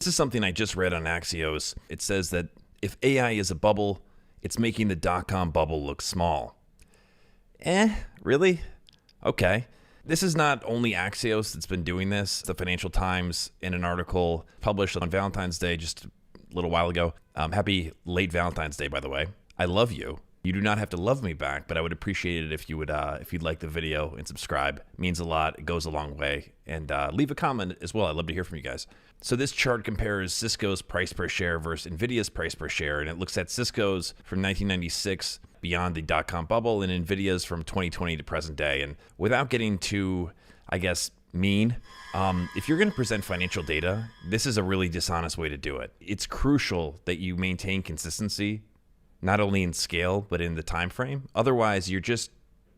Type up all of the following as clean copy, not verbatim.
This is something I just read on Axios. It says that if AI is a bubble, it's making the dot-com bubble look small. Really? Okay. This is not only Axios that's been doing this. The Financial Times, in an article published on Valentine's Day just a little while ago. Happy late Valentine's Day, by the way. I love you. You do not have to love me back, but I would appreciate it if you would, if you'd like the video and subscribe. It means a lot. It goes a long way. And leave a comment as well. I'd love to hear from you guys. So this chart compares Cisco's price per share versus Nvidia's price per share, and it looks at Cisco's from 1996 beyond the dot-com bubble and Nvidia's from 2020 to present day. And without getting too, I guess, mean, if you're going to present financial data, this is a really dishonest way to do it. It's crucial that you maintain consistency, not only in scale, but in the time frame. Otherwise, you're just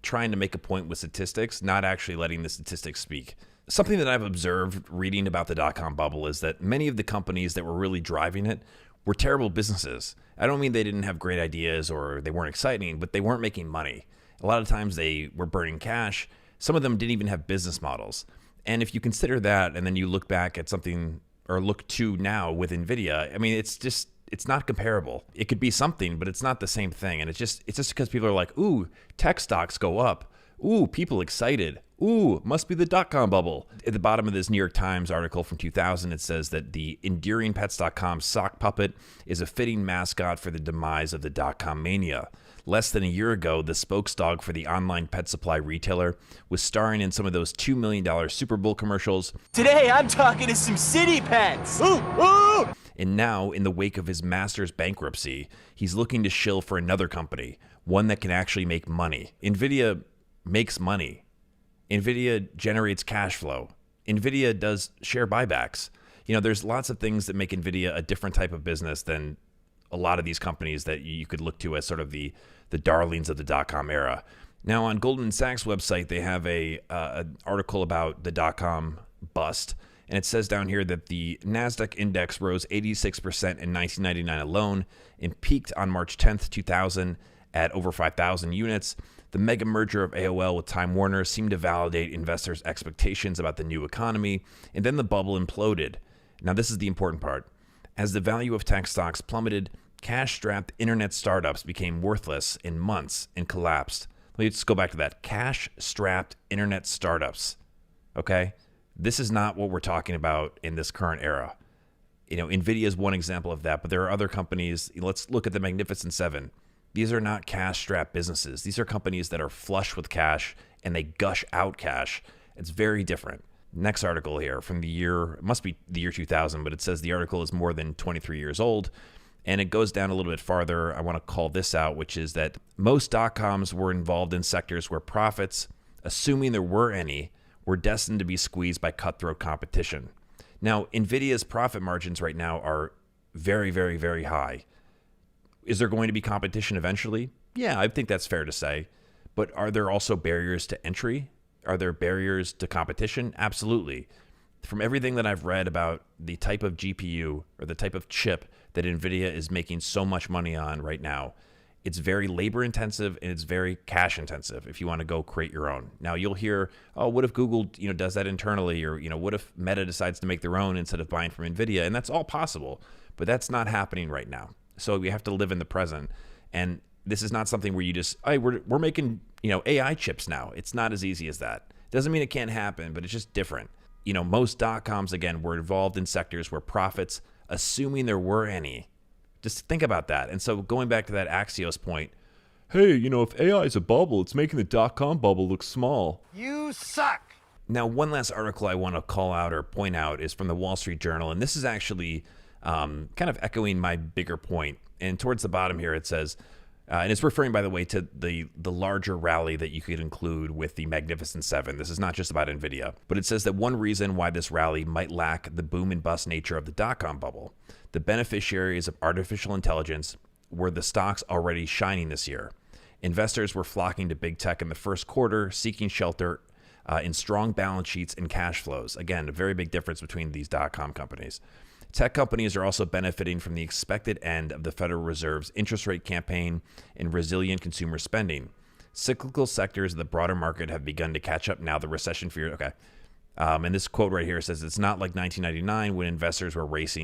trying to make a point with statistics, not actually letting the statistics speak. Something that I've observed reading about the dot-com bubble is that many of the companies that were really driving it were terrible businesses. I don't mean they didn't have great ideas or they weren't exciting, but they weren't making money. A lot of times they were burning cash. Some of them didn't even have business models. And if you consider that, and then you look back at something, or look to now with Nvidia, I mean, it's not comparable. It could be something, but it's not the same thing. And it's just because people are like, ooh, tech stocks go up. Ooh, people excited. Ooh, must be the dot-com bubble. At the bottom of this New York Times article from 2000, it says that the EnduringPets.com sock puppet is a fitting mascot for the demise of the dot-com mania. Less than a year ago, the spokesdog for the online pet supply retailer was starring in some of those $2 million Super Bowl commercials. Today, I'm talking to some city pets. Ooh, ooh. And now, in the wake of his master's bankruptcy, he's looking to shill for another company, one that can actually make money. Nvidia makes money. Nvidia generates cash flow. Nvidia does share buybacks. You know, there's lots of things that make Nvidia a different type of business than a lot of these companies that you could look to as sort of the darlings of the dot-com era. Now, on Goldman Sachs' website, they have an article about the dot-com bust. And it says down here that the NASDAQ index rose 86% in 1999 alone and peaked on March 10th, 2000 at over 5,000 units. The mega merger of AOL with Time Warner seemed to validate investors' expectations about the new economy, and then the bubble imploded. Now, this is the important part. As the value of tech stocks plummeted, cash-strapped internet startups became worthless in months and collapsed. Let's go back to that. Cash-strapped internet startups. Okay? This is not what we're talking about in this current era. You know, Nvidia is one example of that, but there are other companies. Let's look at the Magnificent Seven. These are not cash-strapped businesses. These are companies that are flush with cash and they gush out cash. It's very different. Next article here from the year, it must be the year 2000, but it says the article is more than 23 years old. And it goes down a little bit farther. I want to call this out, which is that most dot-coms were involved in sectors where profits, assuming there were any, were destined to be squeezed by cutthroat competition. Now, Nvidia's profit margins right now are very, very, very high. Is there going to be competition eventually? Yeah, I think that's fair to say. But are there also barriers to entry? Are there barriers to competition? Absolutely. From everything that I've read about the type of GPU or the type of chip that Nvidia is making so much money on right now, it's very labor intensive and it's very cash intensive if you want to go create your own. Now you'll hear, oh, what if Google, does that internally? Or, what if Meta decides to make their own instead of buying from Nvidia? And that's all possible, but that's not happening right now. So we have to live in the present. And this is not something where you just, hey, we're making, AI chips now. It's not as easy as that. Doesn't mean it can't happen, but it's just different. Most dot-coms, again, were involved in sectors where profits, assuming there were any. Just think about that. And so going back to that Axios point, hey, if AI is a bubble, it's making the dot-com bubble look small. You suck. Now, one last article I want to call out or point out is from the Wall Street Journal. And this is actually kind of echoing my bigger point. And towards the bottom here, it says, and it's referring, by the way, to the larger rally that you could include with the Magnificent Seven. This is not just about Nvidia, but it says that one reason why this rally might lack the boom and bust nature of the dot-com bubble, the beneficiaries of artificial intelligence were the stocks already shining this year. Investors were flocking to big tech in the first quarter, seeking shelter in strong balance sheets and cash flows. Again, a very big difference between these dot-com companies. Tech companies are also benefiting from the expected end of the Federal Reserve's interest rate campaign and resilient consumer spending. Cyclical sectors of the broader market have begun to catch up now. The recession fear, okay. And this quote right here says, it's not like 1999 when investors were racing